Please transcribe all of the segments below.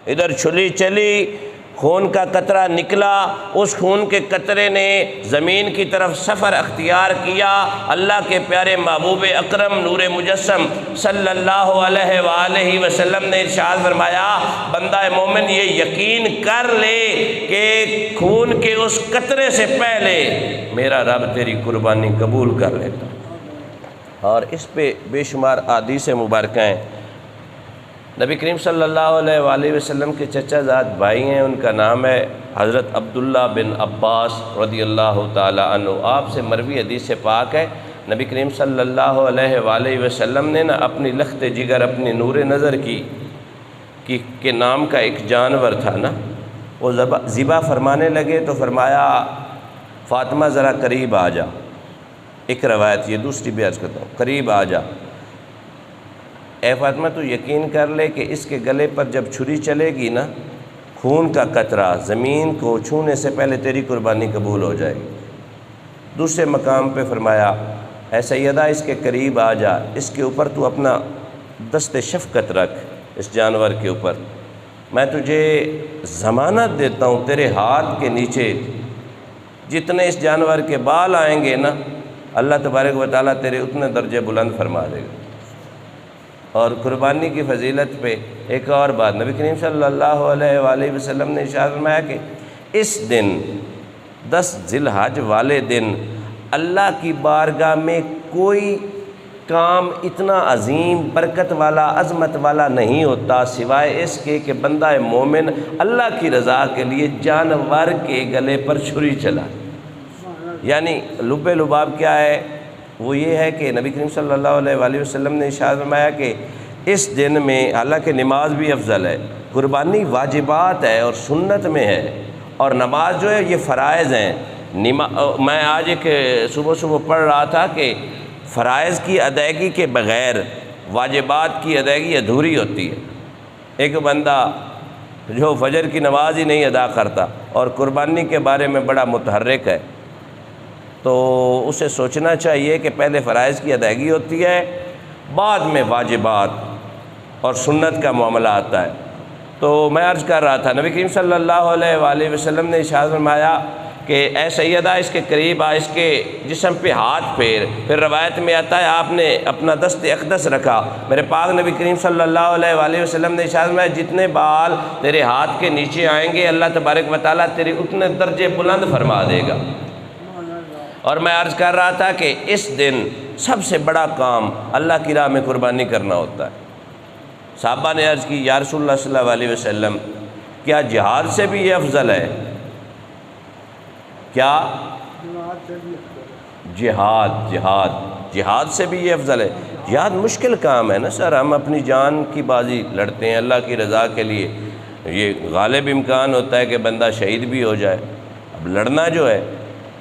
ادھر چھری چلی، خون کا قطرہ نکلا، اس خون کے قطرے نے زمین کی طرف سفر اختیار کیا۔ اللہ کے پیارے محبوب اکرم نور مجسم صلی اللہ علیہ وآلہ وسلم نے ارشاد فرمایا، بندہ مومن یہ یقین کر لے کہ خون کے اس قطرے سے پہلے میرا رب تیری قربانی قبول کر لیتا۔ اور اس پہ بے شمار احادیث مبارکہ ہیں۔ نبی کریم صلی اللہ علیہ وآلہ وسلم کے چچا زاد بھائی ہیں، ان کا نام ہے حضرت عبداللہ بن عباس رضی اللہ تعالی عنہ۔ آپ سے مروی حدیث پاک ہے، نبی کریم صلی اللہ علیہ وآلہ وسلم نے اپنی لخت جگر، اپنی نور نظر کے نام کا ایک جانور تھا نا، وہ ذبح فرمانے لگے تو فرمایا فاطمہ ذرا قریب آ جا۔ ایک روایت یہ، دوسری بھی عرض کرتا ہوں، قریب آ جا، اے فاطمہ تو یقین کر لے کہ اس کے گلے پر جب چھری چلے گی نا، خون کا قطرہ زمین کو چھونے سے پہلے تیری قربانی قبول ہو جائے گی۔ دوسرے مقام پہ فرمایا اے سیدہ اس کے قریب آ جا، اس کے اوپر تو اپنا دست شفقت رکھ، اس جانور کے اوپر میں تجھے ضمانت دیتا ہوں تیرے ہاتھ کے نیچے جتنے اس جانور کے بال آئیں گے نا، اللہ تبارک و تعالیٰ تیرے اتنے درجے بلند فرما دے گا۔ اور قربانی کی فضیلت پہ ایک اور بات، نبی کریم صلی اللہ علیہ وآلہ وسلم نے ارشاد فرمایا کہ اس دن 10 ذی الحج والے دن اللہ کی بارگاہ میں کوئی کام اتنا عظیم، برکت والا، عظمت والا نہیں ہوتا سوائے اس کے کہ بندہ مومن اللہ کی رضا کے لیے جانور کے گلے پر چھری چلا۔ یعنی لب لباب کیا ہے؟ وہ یہ ہے کہ نبی کریم صلی اللہ علیہ وآلہ وسلم نے ارشاد فرمایا کہ اس دن میں حالانکہ نماز بھی افضل ہے، قربانی واجبات ہے اور سنت میں ہے، اور نماز جو ہے یہ فرائض ہیں۔ میں آج ایک صبح پڑھ رہا تھا کہ فرائض کی ادائیگی کے بغیر واجبات کی ادائیگی ادھوری ہوتی ہے۔ ایک بندہ جو فجر کی نماز ہی نہیں ادا کرتا اور قربانی کے بارے میں بڑا متحرک ہے، تو اسے سوچنا چاہیے کہ پہلے فرائض کی ادائیگی ہوتی ہے، بعد میں واجبات اور سنت کا معاملہ آتا ہے۔ تو میں عرض کر رہا تھا نبی کریم صلی اللہ علیہ وآلہ وسلم نے ارشاد فرمایا کہ اے سیدہ اس کے قریب آ، اس کے جسم پہ ہاتھ پھیر۔ پھر روایت میں آتا ہے آپ نے اپنا دست اقدس رکھا، میرے پاک نبی کریم صلی اللہ علیہ وآلہ وسلم نے ارشاد فرمایا جتنے بال تیرے ہاتھ کے نیچے آئیں گے اللہ تبارک و تعالیٰ تیرے اتنے درجے بلند فرما دے گا۔ اور میں عرض کر رہا تھا کہ اس دن سب سے بڑا کام اللہ کی راہ میں قربانی کرنا ہوتا ہے۔ صحابہ نے عرض کی یا رسول اللہ صلی اللہ علیہ وسلم کیا جہاد سے بھی یہ افضل ہے؟ کیا جہاد سے بھی یہ افضل ہے؟ جہاد مشکل کام ہے نا سر، ہم اپنی جان کی بازی لڑتے ہیں اللہ کی رضا کے لیے، یہ غالب امکان ہوتا ہے کہ بندہ شہید بھی ہو جائے۔ اب لڑنا جو ہے،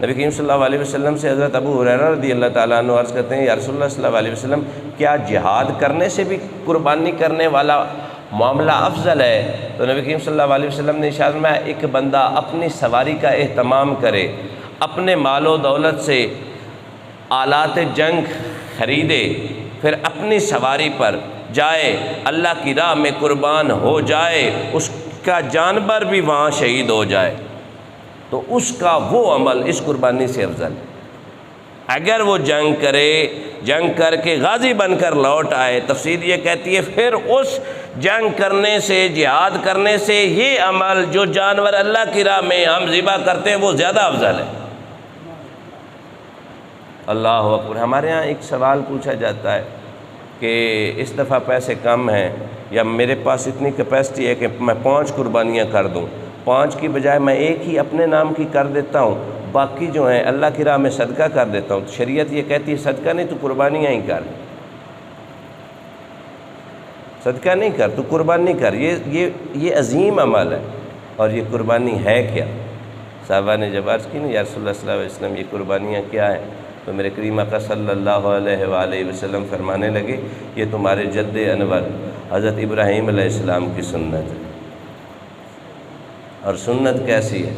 نبی کریم صلی اللہ علیہ وسلم سے حضرت ابو ہریرہ رضی اللہ تعالیٰ عنہ عرض کرتے ہیں یا رسول اللہ صلی اللہ علیہ وسلم کیا جہاد کرنے سے بھی قربانی کرنے والا معاملہ افضل ہے؟ تو نبی کریم صلی اللہ علیہ وسلم نے ارشاد فرمایا ایک بندہ اپنی سواری کا اہتمام کرے، اپنے مال و دولت سے آلات جنگ خریدے، پھر اپنی سواری پر جائے، اللہ کی راہ میں قربان ہو جائے، اس کا جانور بھی وہاں شہید ہو جائے، تو اس کا وہ عمل اس قربانی سے افضل ہے۔ اگر وہ جنگ کرے، جنگ کر کے غازی بن کر لوٹ آئے، تفسیر یہ کہتی ہے پھر اس جنگ کرنے سے، جہاد کرنے سے یہ عمل جو جانور اللہ کی راہ میں ہم ذبح کرتے ہیں وہ زیادہ افضل ہے۔ اللہ اکبر۔ ہمارے ہاں ایک سوال پوچھا جاتا ہے کہ اس دفعہ پیسے کم ہیں یا میرے پاس اتنی کیپیسٹی ہے کہ میں 5 قربانیاں کر دوں، 5 کی بجائے میں ایک ہی اپنے نام کی کر دیتا ہوں، باقی جو ہیں اللہ کی راہ میں صدقہ کر دیتا ہوں۔ شریعت یہ کہتی ہے صدقہ نہیں تو قربانیاں ہی کر، صدقہ نہیں کر تو قربانی کر۔ یہ عظیم عمل ہے، اور یہ قربانی ہے کیا؟ صحابہ نے جب عرض کی نا یا رسول اللہ صلی اللہ علیہ وسلم یہ قربانیاں کیا ہیں، تو میرے کریم آقا صلی اللہ علیہ وآلہ وسلم فرمانے لگے یہ تمہارے جد انور حضرت ابراہیم علیہ السلام کی سنت ہے۔ اور سنت کیسی ہے؟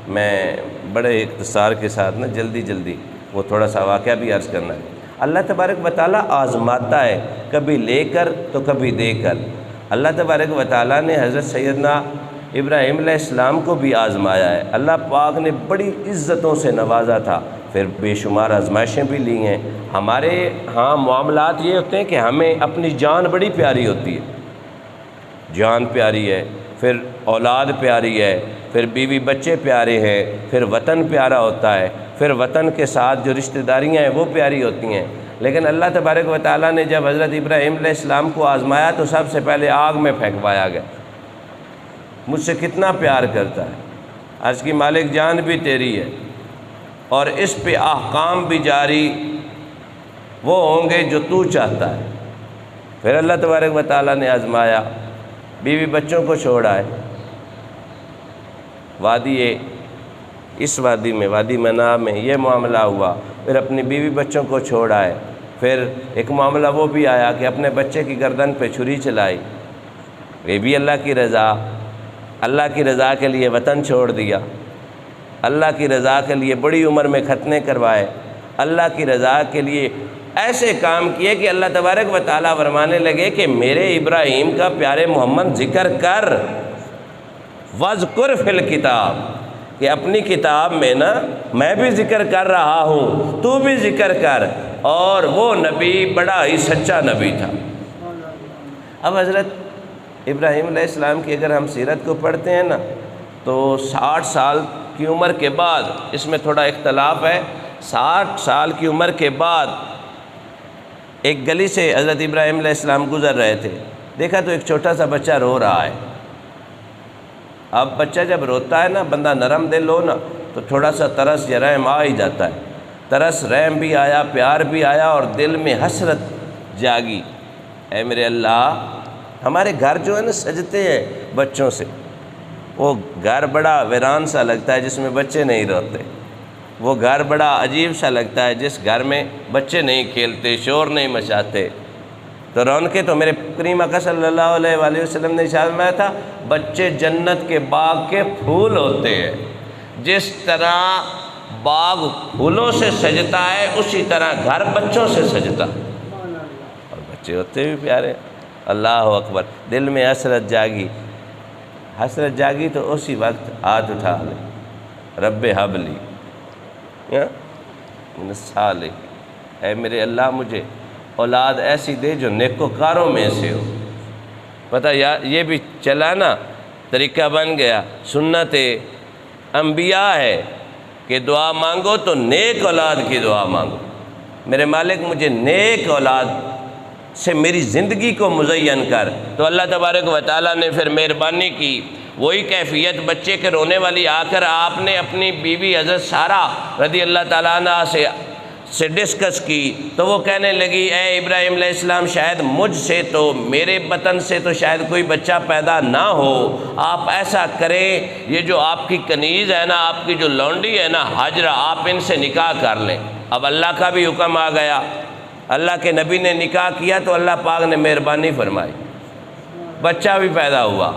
میں بڑے اختصار کے ساتھ نا جلدی وہ تھوڑا سا واقعہ بھی عرض کرنا ہے۔ اللہ تبارک و تعالیٰ آزماتا ہے، کبھی لے کر تو کبھی دے کر۔ اللہ تبارک و تعالیٰ نے حضرت سیدنا ابراہیم علیہ السلام کو بھی آزمایا ہے۔ اللہ پاک نے بڑی عزتوں سے نوازا تھا، پھر بے شمار آزمائشیں بھی لی ہیں۔ ہمارے ہاں معاملات یہ ہوتے ہیں کہ ہمیں اپنی جان بڑی پیاری ہوتی ہے، جان پیاری ہے، پھر اولاد پیاری ہے، پھر بیوی بچے پیارے ہیں، پھر وطن پیارا ہوتا ہے، پھر وطن کے ساتھ جو رشتہ داریاں ہیں وہ پیاری ہوتی ہیں۔ لیکن اللہ تبارک و تعالیٰ نے جب حضرت ابراہیم علیہ السلام کو آزمایا تو سب سے پہلے آگ میں پھینکوایا گیا۔ مجھ سے کتنا پیار کرتا ہے، عرش کی مالک جان بھی تیری ہے، اور اس پہ احکام بھی جاری وہ ہوں گے جو تو چاہتا ہے۔ پھر اللہ تبارک و تعالیٰ نے آزمایا، بیوی بچوں کو چھوڑا ہے، اس وادی میں وادی مناب میں یہ معاملہ ہوا، پھر اپنی بیوی بچوں کو چھوڑا ہے، پھر ایک معاملہ وہ بھی آیا کہ اپنے بچے کی گردن پہ چھری چلائی، یہ بھی اللہ کی رضا، اللہ کی رضا کے لیے وطن چھوڑ دیا، اللہ کی رضا کے لیے بڑی عمر میں ختنے کروائے، اللہ کی رضا کے لیے ایسے کام کیے کہ اللہ تبارک و تعالیٰ فرمانے لگے کہ میرے ابراہیم کا پیارے محمد ذکر کر، وَاذْكُرْ فِي الْكِتَابِ، کہ اپنی کتاب میں نا میں بھی ذکر کر رہا ہوں، تو بھی ذکر کر۔ اور وہ نبی بڑا ہی سچا نبی تھا۔ اب حضرت ابراہیم علیہ السلام کی اگر ہم سیرت کو پڑھتے ہیں نا تو 60 سال کی عمر کے بعد، اس میں تھوڑا اختلاف ہے، 60 سال کی عمر کے بعد ایک گلی سے حضرت ابراہیم علیہ السلام گزر رہے تھے، دیکھا تو ایک چھوٹا سا بچہ رو رہا ہے۔ اب بچہ جب روتا ہے نا، بندہ نرم دل ہو نا تو تھوڑا سا ترس یا رحم آ ہی جاتا ہے، ترس رحم بھی آیا، پیار بھی آیا، اور دل میں حسرت جاگی، اے میرے اللہ، ہمارے گھر جو ہے نا سجتے ہیں بچوں سے، وہ گھر بڑا ویران سا لگتا ہے جس میں بچے نہیں روتے، وہ گھر بڑا عجیب سا لگتا ہے جس گھر میں بچے نہیں کھیلتے، شور نہیں مچاتے۔ تو رونقیں تو میرے کریم آقا صلی اللہ علیہ وآلہ وسلم نے ارشاد فرمایا تھا، بچے جنت کے باغ کے پھول ہوتے ہیں، جس طرح باغ پھولوں سے سجتا ہے اسی طرح گھر بچوں سے سجتا، اور بچے ہوتے بھی پیارے۔ اللہ اکبر، دل میں حسرت حسرت جاگی تو اسی وقت ہاتھ اٹھا لے، رب حب لی من الصالحین، اے میرے اللہ مجھے اولاد ایسی دے جو نیکوکاروں میں سے ہو۔ پتہ یہ بھی چلا نا، طریقہ بن گیا، سنت انبیاء ہے کہ دعا مانگو تو نیک اولاد کی دعا مانگو، میرے مالک مجھے نیک اولاد سے میری زندگی کو مزین کر۔ تو اللہ تبارک و تعالیٰ نے پھر مہربانی کی، وہی کیفیت بچے کے رونے والی آ کر آپ نے اپنی بیوی حضرت سارہ رضی اللہ تعالیٰ عنہ سے ڈسکس کی، تو وہ کہنے لگی، اے ابراہیم علیہ السلام، شاید مجھ سے تو، میرے بطن سے تو شاید کوئی بچہ پیدا نہ ہو، آپ ایسا کریں، یہ جو آپ کی کنیز ہے نا، آپ کی جو لونڈی ہے نا حاجرہ، آپ ان سے نکاح کر لیں۔ اب اللہ کا بھی حکم آ گیا، اللہ کے نبی نے نکاح کیا تو اللہ پاک نے مہربانی فرمائی، بچہ بھی پیدا ہوا،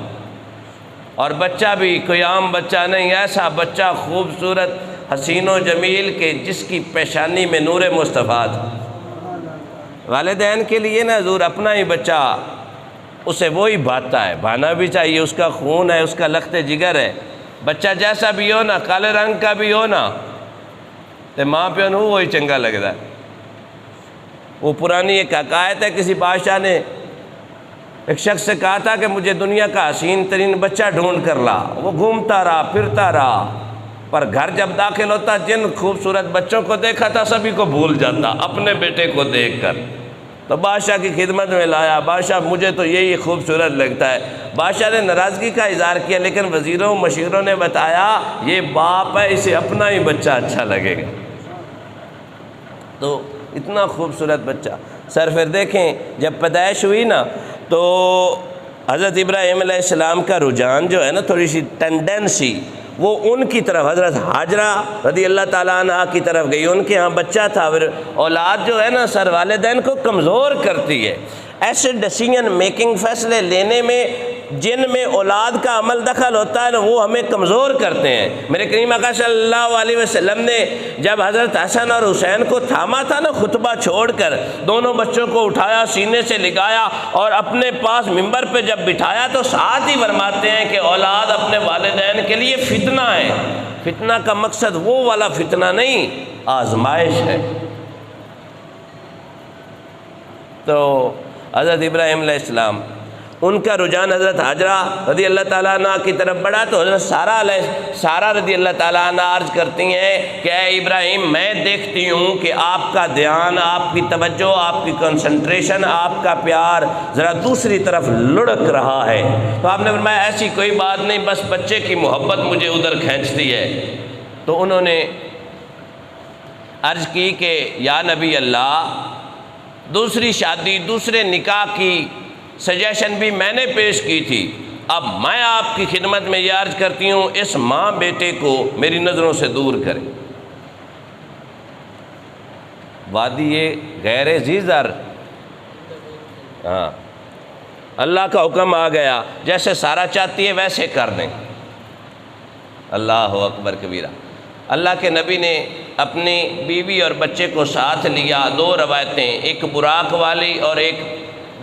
اور بچہ بھی کوئی عام بچہ نہیں، ایسا بچہ خوبصورت حسین و جمیل کہ جس کی پیشانی میں نور مصطفیٰ تھا۔ والدین کے لیے نا حضور اپنا ہی بچہ اسے وہی بھاتا ہے، بھانا بھی چاہیے، اس کا خون ہے، اس کا لخت جگر ہے، بچہ جیسا بھی ہو نا، کالے رنگ کا بھی ہو نا، تو ماں پیو نو وہی چنگا لگتا ہے۔ وہ پرانی ایک حکایت ہے، کسی بادشاہ نے ایک شخص سے کہا تھا کہ مجھے دنیا کا حسین ترین بچہ ڈھونڈ کر لا۔ وہ گھومتا رہا، پھرتا رہا، پر گھر جب داخل ہوتا، جن خوبصورت بچوں کو دیکھا تھا سبھی کو بھول جاتا اپنے بیٹے کو دیکھ کر۔ تو بادشاہ کی خدمت میں لایا، بادشاہ مجھے تو یہی خوبصورت لگتا ہے۔ بادشاہ نے ناراضگی کا اظہار کیا، لیکن وزیروں مشیروں نے بتایا یہ باپ ہے، اسے اپنا ہی بچہ اچھا لگے گا۔ تو اتنا خوبصورت بچہ سر، پھر دیکھیں جب پیدائش ہوئی نا تو حضرت ابراہیم علیہ السلام کا رجحان جو ہے نا، تھوڑی سی ٹینڈنسی وہ ان کی طرف، حضرت حاجرہ رضی اللہ تعالیٰ عنہ کی طرف گئی، ان کے ہاں بچہ تھا۔ پھر اولاد جو ہے نا سر والدین کو کمزور کرتی ہے، ایسے ڈیسیجن میکنگ، فیصلے لینے میں جن میں اولاد کا عمل دخل ہوتا ہے نا وہ ہمیں کمزور کرتے ہیں۔ میرے کریم آقا صلی اللہ علیہ وسلم نے جب حضرت حسن اور حسین کو تھاما تھا نا خطبہ چھوڑ کر، دونوں بچوں کو اٹھایا، سینے سے لگایا اور اپنے پاس ممبر پہ جب بٹھایا تو ساتھ ہی فرماتے ہیں کہ اولاد اپنے والدین کے لیے فتنہ ہے۔ فتنہ کا مقصد وہ والا فتنہ نہیں، آزمائش ہے۔ تو حضرت ابراہیم علیہ السلام، ان کا رجحان حضرت حاجرہ رضی اللہ تعالیٰ عنہ کی طرف بڑھا تو حضرت سارہ رضی اللہ تعالیٰ عنہ عرض کرتی ہیں کہ اے ابراہیم، میں دیکھتی ہوں کہ آپ کا دھیان، آپ کی توجہ، آپ کی کنسنٹریشن، آپ کا پیار ذرا دوسری طرف لڑک رہا ہے۔ تو آپ نے فرمایا ایسی کوئی بات نہیں، بس بچے کی محبت مجھے ادھر کھینچتی ہے۔ تو انہوں نے عرض کی کہ یا نبی اللہ، دوسری شادی، دوسرے نکاح کی سجیشن بھی میں نے پیش کی تھی، اب میں آپ کی خدمت میں یہ عرض کرتی ہوں اس ماں بیٹے کو میری نظروں سے دور کریں۔ وادی غیر ذی زر، ہاں اللہ کا حکم آ گیا، جیسے سارا چاہتی ہے ویسے کر دیں۔ اللہ اکبر کبیرہ۔ اللہ کے نبی نے اپنی بیوی اور بچے کو ساتھ لیا، دو روایتیں، ایک براق والی اور ایک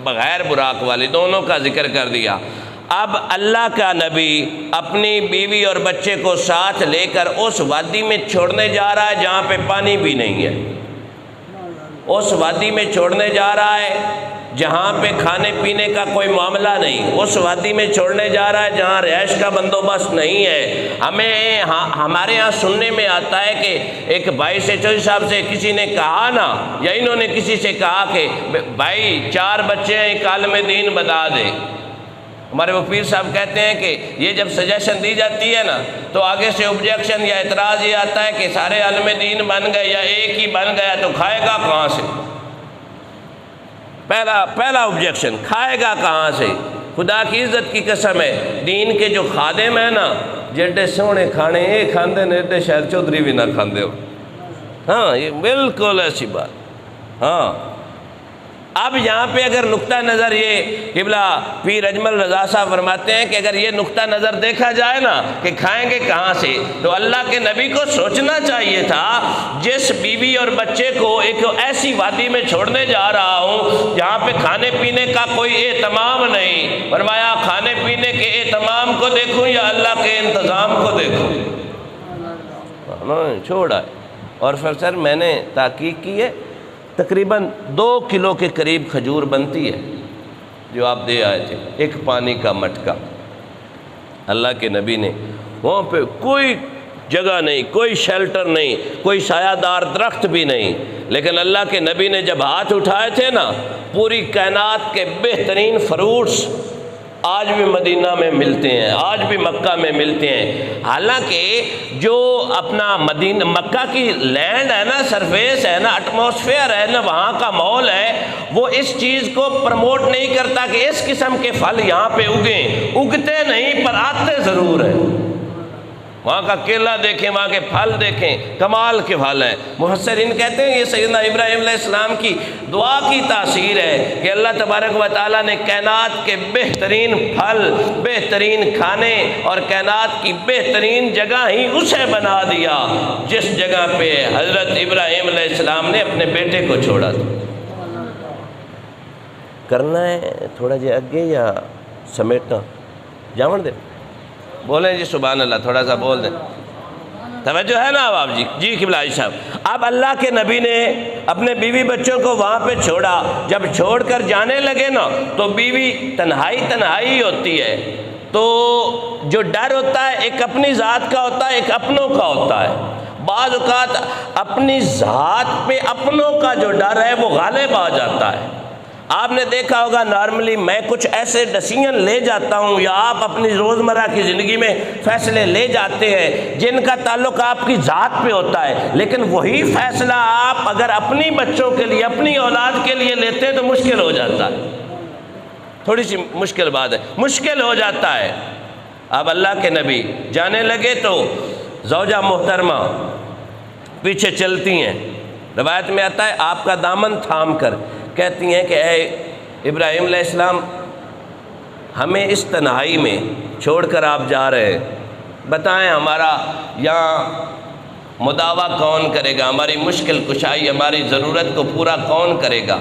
بغیر براق والی، دونوں کا ذکر کر دیا۔ اب اللہ کا نبی اپنی بیوی اور بچے کو ساتھ لے کر اس وادی میں چھوڑنے جا رہا ہے جہاں پہ پانی بھی نہیں ہے، اس وادی میں چھوڑنے جا رہا ہے جہاں پہ کھانے پینے کا کوئی معاملہ نہیں، اس وادی میں چھوڑنے جا رہا ہے جہاں رہائش کا بندوبست نہیں ہے۔ ہمارے ہاں سننے میں آتا ہے کہ ایک بھائی سے چودھری صاحب سے کسی نے کہا نا، یا انہوں نے کسی سے کہا کہ بھائی 4 بچے ہیں، ایک عالم دین بتا دے۔ ہمارے وہ پیر صاحب کہتے ہیں کہ یہ جب سجیشن دی جاتی ہے نا تو آگے سے objection یا اعتراض یہ آتا ہے کہ سارے عالم دین بن گئے یا ایک ہی بن گیا تو کھائے گا کہاں سے؟ پہلا objection، کھائے گا کہاں سے؟ خدا کی عزت کی قسم ہے، دین کے جو خادم ہیں نا، جیڈے سونے کھانے یہ کھاندے نے ایڈے شاید چودھری بھی نہ کھاندے ہو۔ ہاں یہ بالکل ایسی بات۔ ہاں اب یہاں پہ اگر نقطہ نظر یہ قبلہ پیر اجمل رضا صاحب فرماتے ہیں کہ اگر یہ نقطہ نظر دیکھا جائے نا کہ کھائیں گے کہاں سے، تو اللہ کے نبی کو سوچنا چاہیے تھا جس بیوی اور بچے کو ایک ایسی وادی میں چھوڑنے جا رہا ہوں جہاں پہ کھانے پینے کا کوئی اہتمام نہیں، فرمایا کھانے پینے کے اہتمام کو دیکھوں یا اللہ کے انتظام کو دیکھوں؟ چھوڑا ہے۔ اور پھر سر میں نے تحقیق کی ہے، تقریباً 2 کلو کے قریب کھجور بنتی ہے جو آپ دے آئے تھے، ایک پانی کا مٹکا۔ اللہ کے نبی نے وہاں پہ کوئی جگہ نہیں، کوئی شیلٹر نہیں، کوئی سایہ دار درخت بھی نہیں، لیکن اللہ کے نبی نے جب ہاتھ اٹھائے تھے نا، پوری کائنات کے بہترین فروٹس آج بھی مدینہ میں ملتے ہیں، آج بھی مکہ میں ملتے ہیں۔ حالانکہ جو اپنا مکہ کی لینڈ ہے نا، سرفیس ہے نا، ایٹماسفیئر ہے نا، وہاں کا ماحول ہے، وہ اس چیز کو پروموٹ نہیں کرتا کہ اس قسم کے پھل یہاں پہ اگیں، اگتے نہیں پر آتے ضرور ہیں۔ وہاں کا کیلا دیکھیں، وہاں کے پھل دیکھیں، کمال کے پھل ہیں۔ مفسرین کہتے ہیں یہ سیدنا ابراہیم علیہ السلام کی دعا کی تاثیر ہے کہ اللہ تبارک و تعالیٰ نے کائنات کے بہترین پھل، بہترین کھانے اور کائنات کی بہترین جگہ ہی اسے بنا دیا جس جگہ پہ حضرت ابراہیم علیہ السلام نے اپنے بیٹے کو چھوڑا تھا۔ کرنا ہے تھوڑا جی اگے یا سمیٹنا جاون دے؟ بولیں جی سبحان اللہ، تھوڑا سا بول دیں، توجہ ہے نا آپ جی؟ جی قبلہ صاحب۔ اب اللہ کے نبی نے اپنے بیوی بچوں کو وہاں پہ چھوڑا، جب چھوڑ کر جانے لگے نا تو بیوی تنہائی ہوتی ہے، تو جو ڈر ہوتا ہے ایک اپنی ذات کا ہوتا ہے، ایک اپنوں کا ہوتا ہے۔ بعض اوقات اپنی ذات پہ اپنوں کا جو ڈر ہے وہ غالب آ جاتا ہے۔ آپ نے دیکھا ہوگا نارملی میں کچھ ایسے ڈیسیژن لے جاتا ہوں یا آپ اپنی روزمرہ کی زندگی میں فیصلے لے جاتے ہیں جن کا تعلق آپ کی ذات پہ ہوتا ہے، لیکن وہی فیصلہ آپ اگر اپنی بچوں کے لیے، اپنی اولاد کے لیے لیتے ہیں تو مشکل ہو جاتا ہے، تھوڑی سی مشکل بات ہے، مشکل ہو جاتا ہے۔ اب اللہ کے نبی جانے لگے تو زوجہ محترمہ پیچھے چلتی ہیں، روایت میں آتا ہے آپ کا دامن تھام کر کہتی ہیں کہ اے ابراہیم علیہ السلام، ہمیں اس تنہائی میں چھوڑ کر آپ جا رہے ہیں، بتائیں ہمارا یہاں مداوع کون کرے گا؟ ہماری مشکل کشائی، ہماری ضرورت کو پورا کون کرے گا؟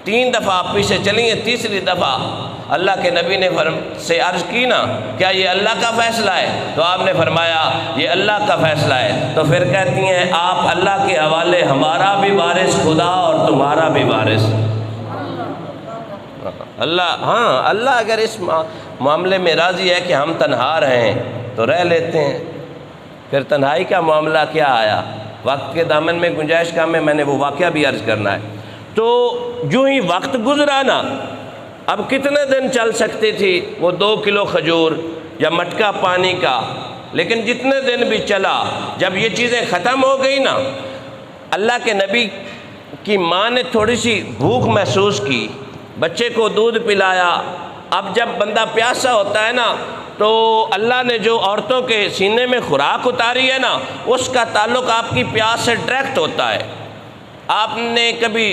3 دفعہ آپ پیچھے چلیں گے، تیسری دفعہ اللہ کے نبی نے سے عرض کی نا، کیا یہ اللہ کا فیصلہ ہے؟ تو آپ نے فرمایا یہ اللہ کا فیصلہ ہے۔ تو پھر کہتی ہیں آپ اللہ کے حوالے، ہمارا بھی وارث خدا اور تمہارا بھی وارث اللہ۔ ہاں، اللہ اگر اس معاملے میں راضی ہے کہ ہم تنہا رہیں تو رہ لیتے ہیں، پھر تنہائی کا معاملہ کیا آیا؟ وقت کے دامن میں گنجائش کم ہے، میں نے وہ واقعہ بھی عرض کرنا ہے۔ تو جو ہی وقت گزرا نا، اب کتنے دن چل سکتی تھی وہ 2 کلو کھجور یا مٹکا پانی کا، لیکن جتنے دن بھی چلا، جب یہ چیزیں ختم ہو گئی نا، اللہ کے نبی کی ماں نے تھوڑی سی بھوک محسوس کی، بچے کو دودھ پلایا۔ اب جب بندہ پیاسا ہوتا ہے نا، تو اللہ نے جو عورتوں کے سینے میں خوراک اتاری ہے نا، اس کا تعلق آپ کی پیاس سے ڈائریکٹ ہوتا ہے۔ آپ نے کبھی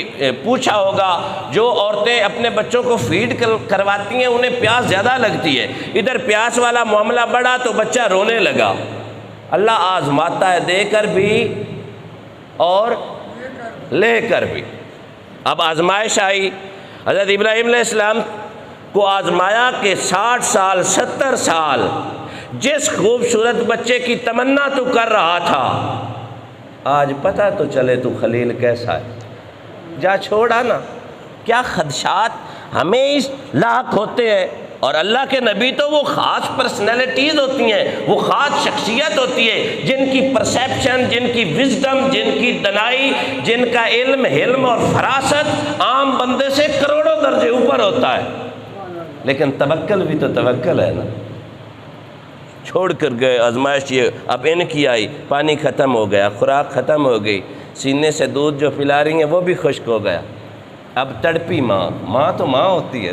پوچھا ہوگا، جو عورتیں اپنے بچوں کو فیڈ کرواتی ہیں انہیں پیاس زیادہ لگتی ہے، ادھر پیاس والا معاملہ بڑھا تو بچہ رونے لگا۔ اللہ آزماتا ہے دے کر بھی اور لے کر بھی۔ اب آزمائش آئی، حضرت ابراہیم علیہ السلام کو آزمایا کہ 60 سال 70 سال جس خوبصورت بچے کی تمنا تو کر رہا تھا، آج پتہ تو چلے تو خلیل کیسا ہے۔ جا چھوڑا نا، کیا خدشات ہمیں اس لاحق ہوتے ہیں۔ اور اللہ کے نبی تو وہ خاص پرسنالٹیز ہوتی ہیں، وہ خاص شخصیت ہوتی ہے جن کی پرسیپشن، جن کی وزڈم، جن کی دانائی، جن کا علم، حلم اور فراست عام بندے سے کروڑوں درجے اوپر ہوتا ہے۔ لیکن توکل بھی تو توکل ہے نا، چھوڑ کر گئے۔ آزمائش یہ اب ان کی آئی، پانی ختم ہو گیا، خوراک ختم ہو گئی، سینے سے دودھ جو پلا رہی ہیں وہ بھی خشک ہو گیا۔ اب تڑپی ماں، ماں تو ماں ہوتی ہے،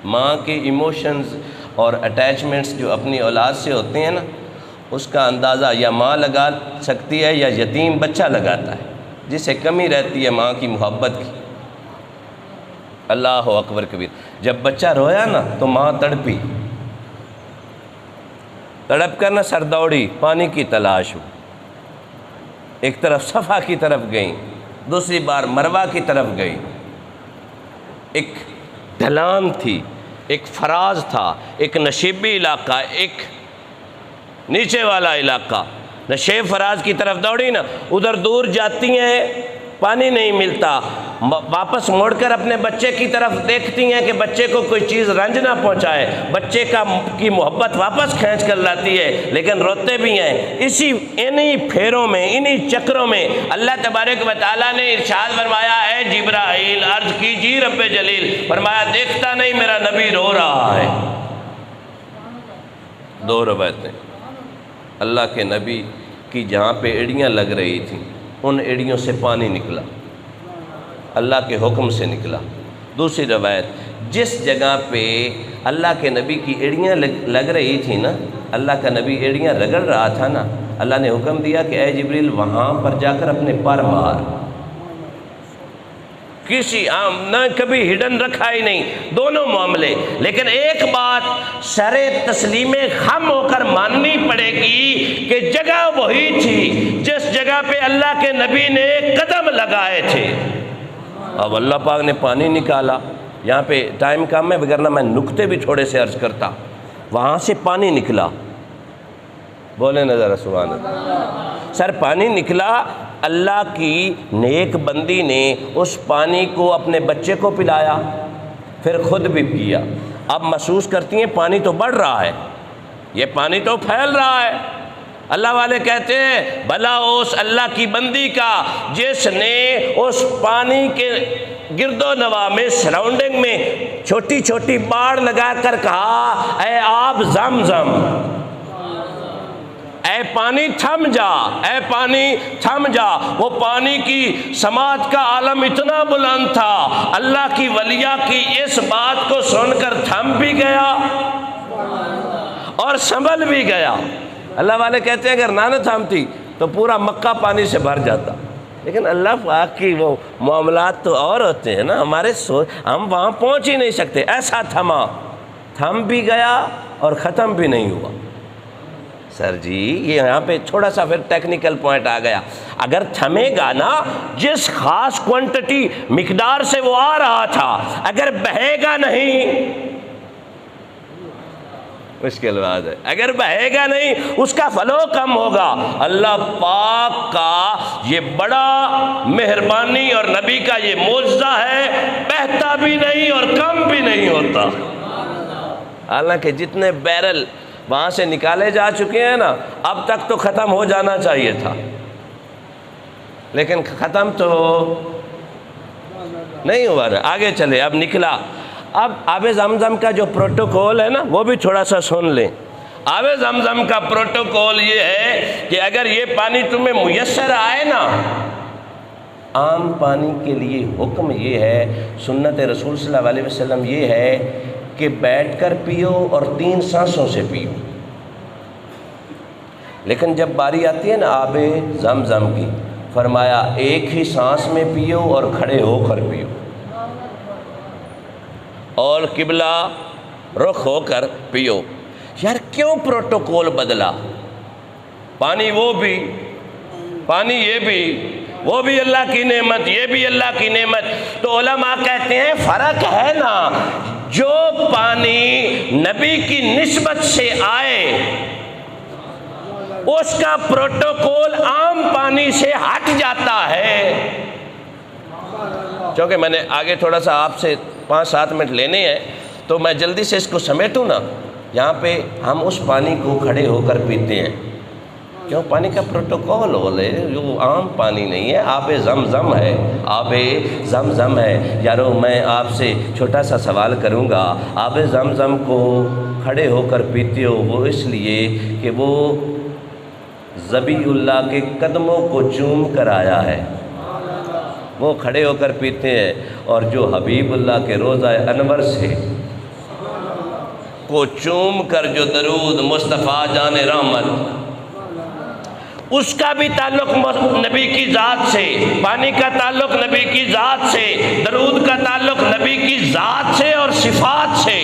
ماں کے ایموشنز اور اٹیچمنٹس جو اپنی اولاد سے ہوتے ہیں نا، اس کا اندازہ یا ماں لگا سکتی ہے یا یتیم بچہ لگاتا ہے جسے کمی رہتی ہے ماں کی محبت کی۔ اللہ اکبر کبیر۔ جب بچہ رویا نا تو ماں تڑپی، تڑپ کر نہ سر دوڑی، پانی کی تلاش ہو، ایک طرف صفا کی طرف گئی، دوسری بار مروہ کی طرف گئی۔ ایک ڈھلان تھی، ایک فراز تھا، ایک نشیبی علاقہ، ایک نیچے والا علاقہ۔ نشیب فراز کی طرف دوڑی نا، ادھر دور جاتی ہیں، پانی نہیں ملتا، واپس موڑ کر اپنے بچے کی طرف دیکھتی ہیں کہ بچے کو کوئی چیز رنج نہ پہنچائے، بچے کی محبت واپس کھینچ کر لاتی ہے، لیکن روتے بھی ہیں۔ انہی پھیروں میں، انہی چکروں میں اللہ تبارک و تعالیٰ نے ارشاد فرمایا، اے جبرائیل عرض کیجیے رب جلیل، فرمایا دیکھتا نہیں میرا نبی رو رہا ہے۔ 2 روایتیں، اللہ کے نبی کی جہاں پہ ایڑیاں لگ رہی تھیں ان ایڑیوں سے پانی نکلا، اللہ کے حکم سے نکلا۔ دوسری روایت، جس جگہ پہ اللہ کے نبی کی ایڑیاں لگ رہی تھی نا، اللہ کا نبی ایڑیاں رگڑ رہا تھا نا، اللہ نے حکم دیا کہ اے جبریل وہاں پر جا کر اپنے پر مار۔ کسی نہ کبھی ہڈن رکھا ہی نہیں، دونوں معاملے۔ لیکن ایک بات سر تسلیم خم ہو کر ماننی پڑے گی کہ جگہ وہی تھی جس جگہ پہ اللہ کے نبی نے قدم لگائے تھے۔ اب اللہ پاک نے پانی نکالا، یہاں پہ ٹائم کم ہے وگرنہ میں نکتے بھی تھوڑے سے عرض کرتا۔ وہاں سے پانی نکلا، بولے نا ذرا سبحان اللہ۔ سر پانی نکلا، اللہ کی نیک بندی نے اس پانی کو اپنے بچے کو پلایا، پھر خود بھی پیا۔ اب محسوس کرتی ہیں پانی تو بڑھ رہا ہے، یہ پانی تو پھیل رہا ہے۔ اللہ والے کہتے ہیں بھلا اس اللہ کی بندی کا جس نے اس پانی کے گرد و نواح میں، سراؤنڈنگ میں چھوٹی چھوٹی باڑ لگا کر کہا، اے آب زمزم، اے پانی تھم جا، اے پانی تھم جا۔ وہ پانی کی سماعت کا عالم اتنا بلند تھا، اللہ کی ولیہ کی اس بات کو سن کر تھم بھی گیا اور سنبھل بھی گیا۔ اللہ والے کہتے ہیں اگر نہ تھمتی تو پورا مکہ پانی سے بھر جاتا۔ لیکن اللہ پاک کی وہ معاملات تو اور ہوتے ہیں نا، ہمارے ہم وہاں پہنچ ہی نہیں سکتے۔ ایسا تھم بھی گیا اور ختم بھی نہیں ہوا۔ سر جی یہ یہاں پہ تھوڑا سا پھر ٹیکنیکل پوائنٹ آ گیا، اگر تھمے گا نا جس خاص کوانٹٹی مقدار سے وہ آ رہا تھا، اگر بہے گا نہیں مشکل بات ہے، اگر بہے گا نہیں اس کا فلو کم ہوگا۔ اللہ پاک کا یہ بڑا مہربانی اور نبی کا یہ معجزہ ہے، بہتا بھی نہیں اور کم بھی نہیں ہوتا۔ حالانکہ جتنے بیرل وہاں سے نکالے جا چکے ہیں نا، اب تک تو ختم ہو جانا چاہیے تھا، لیکن ختم تو نہیں ہوا نا، آگے چلے، اب نکلا۔ اب آب زمزم کا جو پروٹوکول ہے نا وہ بھی تھوڑا سا سن لیں۔ آب زمزم کا پروٹوکول یہ ہے کہ اگر یہ پانی تمہیں میسر آئے نا، عام پانی کے لیے حکم یہ ہے، سنت رسول صلی اللہ علیہ وسلم یہ ہے کہ بیٹھ کر پیو اور 3 سانسوں سے پیو۔ لیکن جب باری آتی ہے نا آب زمزم کی، فرمایا ایک ہی سانس میں پیو اور کھڑے ہو کر پیو، اور قبلہ رخ ہو کر پیو۔ یار کیوں پروٹوکول بدلا؟ پانی وہ بھی، پانی یہ بھی، وہ بھی اللہ کی نعمت، یہ بھی اللہ کی نعمت۔ تو علماء کہتے ہیں فرق ہے نا، جو پانی نبی کی نسبت سے آئے اس کا پروٹوکول عام پانی سے ہٹ جاتا ہے۔ چونکہ میں نے آگے تھوڑا سا آپ سے 5-7 منٹ لینے ہیں تو میں جلدی سے اس کو سمیٹوں نا۔ یہاں پہ ہم اس پانی کو کھڑے ہو کر پیتے ہیں، کیوں؟ پانی کا پروٹوکول ہے، جو عام پانی نہیں ہے، آب زمزم ہے، آب زمزم ہے۔ یارو میں آپ سے چھوٹا سا سوال کروں گا، آب زمزم کو کھڑے ہو کر پیتے ہو وہ اس لیے کہ وہ ذبی اللہ کے قدموں کو چوم کر آیا ہے، وہ کھڑے ہو کر پیتے ہیں۔ اور جو حبیب اللہ کے روضہ انور سے کو چوم کر جو درود مصطفیٰ جان رحمت، اس کا بھی تعلق نبی کی ذات سے، پانی کا تعلق نبی کی ذات سے، درود کا تعلق نبی کی ذات سے اور صفات سے۔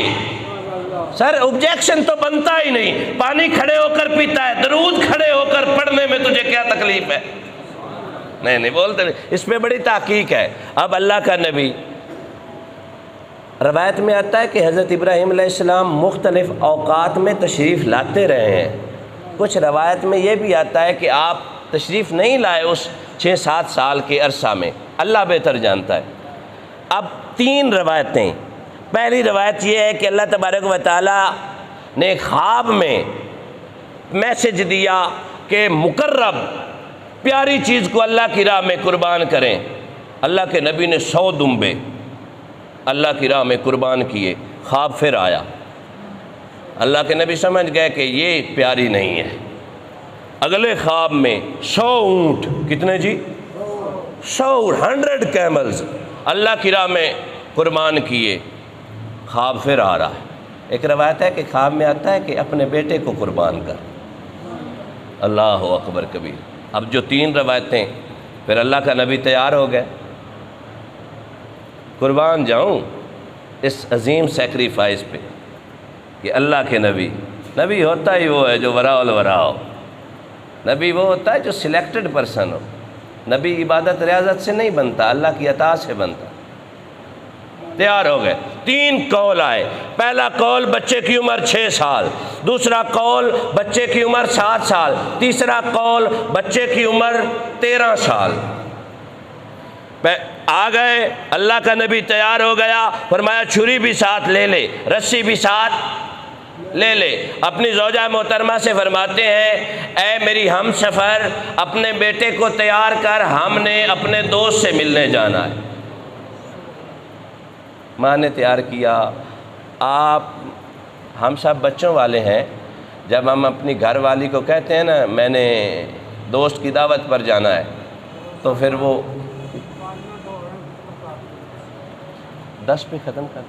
سر آبجیکشن تو بنتا ہی نہیں، پانی کھڑے ہو کر پیتا ہے، درود کھڑے ہو کر پڑھنے میں تجھے کیا تکلیف ہے؟ نہیں بولتے، اس پہ بڑی تحقیق ہے۔ اب اللہ کا نبی، روایت میں آتا ہے کہ حضرت ابراہیم علیہ السلام مختلف اوقات میں تشریف لاتے رہے ہیں۔ کچھ روایت میں یہ بھی آتا ہے کہ آپ تشریف نہیں لائے اس 6-7 سال کے عرصہ میں، اللہ بہتر جانتا ہے۔ اب 3 روایتیں۔ پہلی روایت یہ ہے کہ اللہ تبارک و تعالیٰ نے خواب میں میسج دیا کہ مقرب پیاری چیز کو اللہ کی راہ میں قربان کریں۔ اللہ کے نبی نے 100 دمبے اللہ کی راہ میں قربان کیے۔ خواب پھر آیا، اللہ کے نبی سمجھ گئے کہ یہ پیاری نہیں ہے۔ اگلے خواب میں 100 اونٹ، کتنے جی؟ 100 کیملز اللہ کی راہ میں قربان کیے۔ خواب پھر آ رہا ہے۔ ایک روایت ہے کہ خواب میں آتا ہے کہ اپنے بیٹے کو قربان کر۔ اللہ اکبر کبیر۔ اب جو 3 روایتیں، پھر اللہ کا نبی تیار ہو گئے، قربان جاؤں اس عظیم سیکریفائس پہ کہ اللہ کے نبی ہوتا ہی وہ ہے جو وراء الورا ہو، نبی وہ ہوتا ہے جو سلیکٹڈ پرسن ہو۔ نبی عبادت ریاضت سے نہیں بنتا، اللہ کی عطا سے بنتا۔ تیار ہو گئے، 3 قول آئے۔ پہلا قول بچے کی عمر 6 سال، دوسرا قول بچے کی عمر 7 سال، تیسرا قول بچے کی عمر 13 سال۔ آ گئے، اللہ کا نبی تیار ہو گیا، فرمایا چھری بھی ساتھ لے لے، رسی بھی ساتھ لے لے۔ اپنی زوجہ محترمہ سے فرماتے ہیں اے میری ہم سفر، اپنے بیٹے کو تیار کر، ہم نے اپنے دوست سے ملنے جانا ہے۔ ماں نے تیار کیا۔ آپ ہم سب بچوں والے ہیں، جب ہم اپنی گھر والی کو کہتے ہیں نا میں نے دوست کی دعوت پر جانا ہے، تو پھر وہ 10 پہ ختم کر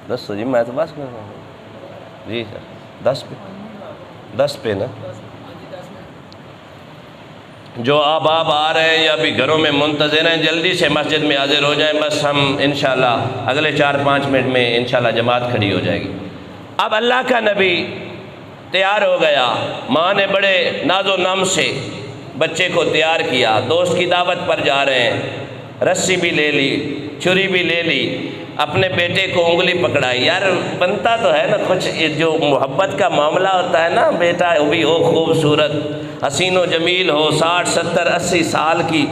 10 جی، میں تو بس کر رہا ہوں جی سر، 10 پہ نا جو آپ آ رہے ہیں یا بھی گھروں میں منتظر ہیں جلدی سے مسجد میں حاضر ہو جائیں، بس ہم انشاءاللہ اگلے 4-5 منٹ میں انشاءاللہ جماعت کھڑی ہو جائے گی۔ اب اللہ کا نبی تیار ہو گیا، ماں نے بڑے ناز و نم سے بچے کو تیار کیا، دوست کی دعوت پر جا رہے ہیں، رسی بھی لے لی، چھری بھی لے لی، اپنے بیٹے کو انگلی پکڑائی۔ یار بنتا تو ہے نا کچھ، جو محبت کا معاملہ ہوتا ہے نا، بیٹا بھی ہو خوبصورت، حسین و جمیل ہو، 60 70 80 سال کی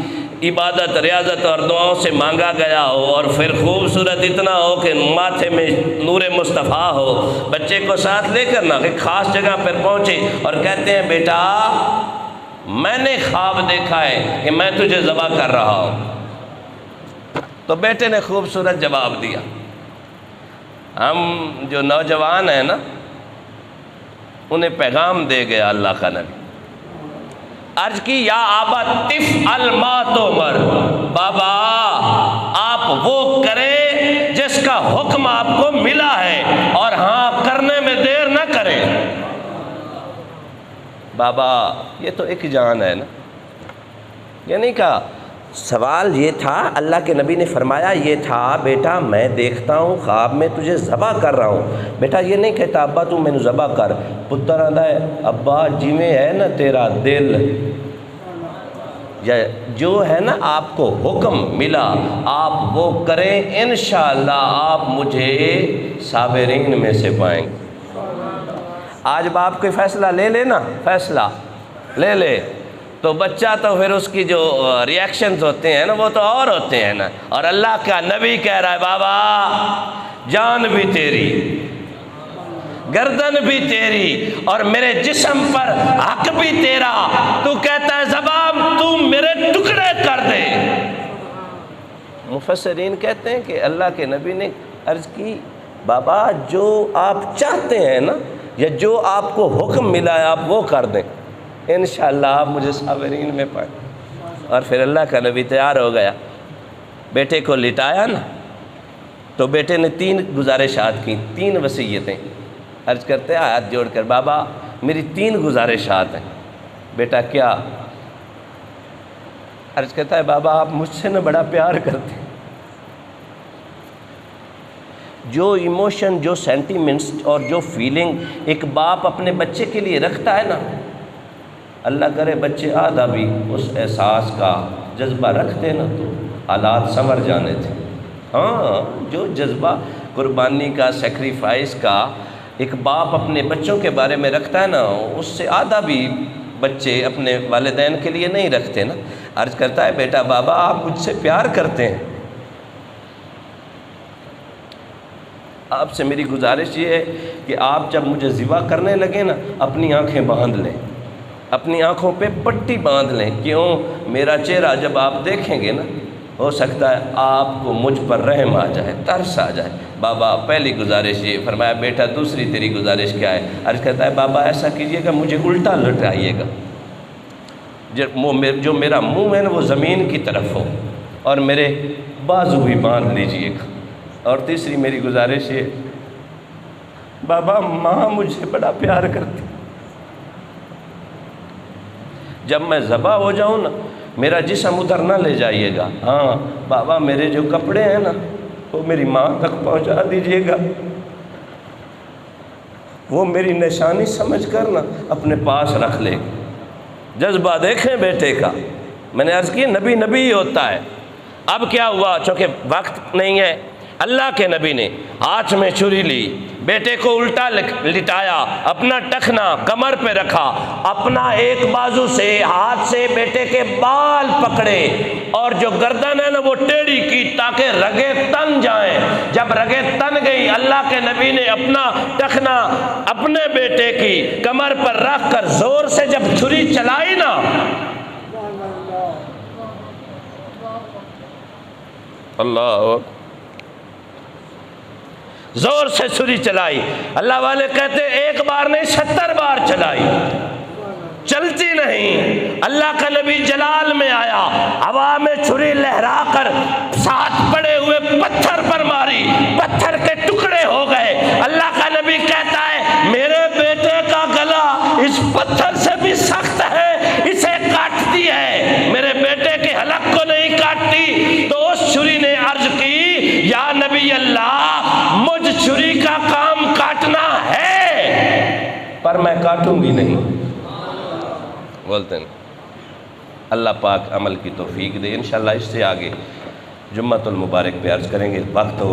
عبادت ریاضت اور دعاؤں سے مانگا گیا ہو، اور پھر خوبصورت اتنا ہو کہ ماتھے میں نور مصطفیٰ ہو، بچے کو ساتھ لے کر نا ایک خاص جگہ پر پہنچے اور کہتے ہیں بیٹا میں نے خواب دیکھا ہے کہ میں تجھے ذبح کر رہا ہوں۔ تو بیٹے نے خوبصورت جواب دیا۔ ہم جو نوجوان ہیں نا انہیں پیغام دے گیا اللہ کا نبی، عرض کی یا آبا تفعل ما تؤمر، بابا آپ وہ کریں جس کا حکم آپ کو ملا ہے، اور ہاں کرنے میں دیر نہ کریں۔ بابا یہ تو ایک جان ہے نا، یہ نہیں کہا، سوال یہ تھا، اللہ کے نبی نے فرمایا یہ تھا بیٹا میں دیکھتا ہوں خواب میں تجھے ذبح کر رہا ہوں۔ بیٹا یہ نہیں کہتا ابا تو میں نے ذبح کر، پتر آدھا ہے ابا جویں ہے نا تیرا دل، یا جو ہے نا آپ کو حکم ملا آپ وہ کریں، انشاءاللہ آپ مجھے صابرین میں سے پائیں گے۔ آج باپ کوئی فیصلہ لے لے نا، فیصلہ لے لے تو بچہ تو پھر اس کی جو ریاکشنز ہوتے ہیں نا وہ تو اور ہوتے ہیں نا، اور اللہ کا نبی کہہ رہا ہے بابا جان بھی تیری، گردن بھی تیری، اور میرے جسم پر حق بھی تیرا، تو کہتا ہے زبان تو میرے ٹکڑے کر دے۔ مفسرین کہتے ہیں کہ اللہ کے نبی نے عرض کی بابا جو آپ چاہتے ہیں نا، یا جو آپ کو حکم ملا ہے آپ وہ کر دیں، انشاءاللہ آپ مجھے صابرین میں پائیں۔ اور پھر اللہ کا نبی تیار ہو گیا، بیٹے کو لٹایا نا تو بیٹے نے 3 گزارشات کی، 3 وصیتیں عرض کرتے ہیں ہاتھ جوڑ کر، بابا میری 3 گزارشات ہیں۔ بیٹا کیا؟ عرض کرتا ہے بابا آپ مجھ سے نا بڑا پیار کرتے ہیں، جو ایموشن جو سینٹیمنٹس اور جو فیلنگ ایک باپ اپنے بچے کے لیے رکھتا ہے نا، اللہ کرے بچے آدھا بھی اس احساس کا جذبہ رکھتے نا تو حالات سنور جانے تھے۔ ہاں جو جذبہ قربانی کا سیکریفائس کا ایک باپ اپنے بچوں کے بارے میں رکھتا ہے نا، اس سے آدھا بھی بچے اپنے والدین کے لیے نہیں رکھتے نا۔ عرض کرتا ہے بیٹا بابا آپ مجھ سے پیار کرتے ہیں، آپ سے میری گزارش یہ ہے کہ آپ جب مجھے ذبح کرنے لگے نا اپنی آنکھیں باندھ لیں، اپنی آنکھوں پہ پٹی باندھ لیں، کیوں؟ میرا چہرہ جب آپ دیکھیں گے نا ہو سکتا ہے آپ کو مجھ پر رحم آ جائے، ترس آ جائے۔ بابا پہلی گزارش یہ فرمایا، بیٹا دوسری تیری گزارش کیا ہے؟ عرض کرتا ہے بابا ایسا کیجئے گا مجھے الٹا لٹائیے گا، جو میرا منہ ہے نا وہ زمین کی طرف ہو، اور میرے بازو بھی باندھ لیجئے گا۔ اور تیسری میری گزارش یہ، بابا ماں مجھ سے بڑا پیار کرتی، جب میں ذبح ہو جاؤں نا میرا جسم ادھر نہ لے جائیے گا، ہاں بابا میرے جو کپڑے ہیں نا وہ میری ماں تک پہنچا دیجئے گا، وہ میری نشانی سمجھ کر نا اپنے پاس رکھ لے گا۔ جذبہ دیکھیں بیٹے کا، میں نے عرض کی نبی نبی ہی ہوتا ہے۔ اب کیا ہوا؟ چونکہ وقت نہیں ہے، اللہ کے نبی نے ہاتھ میں چھری لی، بیٹے کو الٹا لٹایا، اپنا ٹخنا کمر پہ رکھا، اپنا ایک بازو سے ہاتھ سے بیٹے کے بال پکڑے، اور جو گردن ہے نا وہ ٹیڑھی کی تاکہ رگیں تن جائیں۔ جب رگیں تن گئی اللہ کے نبی نے اپنا ٹخنا اپنے بیٹے کی کمر پر رکھ کر زور سے جب چھری چلائی نا، اللہ زور سے چھری چلائی، اللہ والے کہتے ایک بار نہیں 70 بار چلائی، چلتی نہیں۔ اللہ کا نبی جلال میں آیا، ہوا میں چھری لہرا کر ساتھ پڑے ہوئے پتھر پر ماری، پتھر کے ٹکڑے ہو گئے۔ اللہ کا نبی کہتا ہے میرے بیٹے کا گلا اس پتھر سے بھی سخت ہے، اسے کاٹتی ہے۔ اللہ مجھ چھری کا کام کاٹنا ہے پر میں کاٹوں گی نہیں. بولتے ہیں اللہ پاک عمل کی توفیق دے. انشاءاللہ اس سے آگے جمعۃ المبارک پہ عرض کریں گے. وقت ہو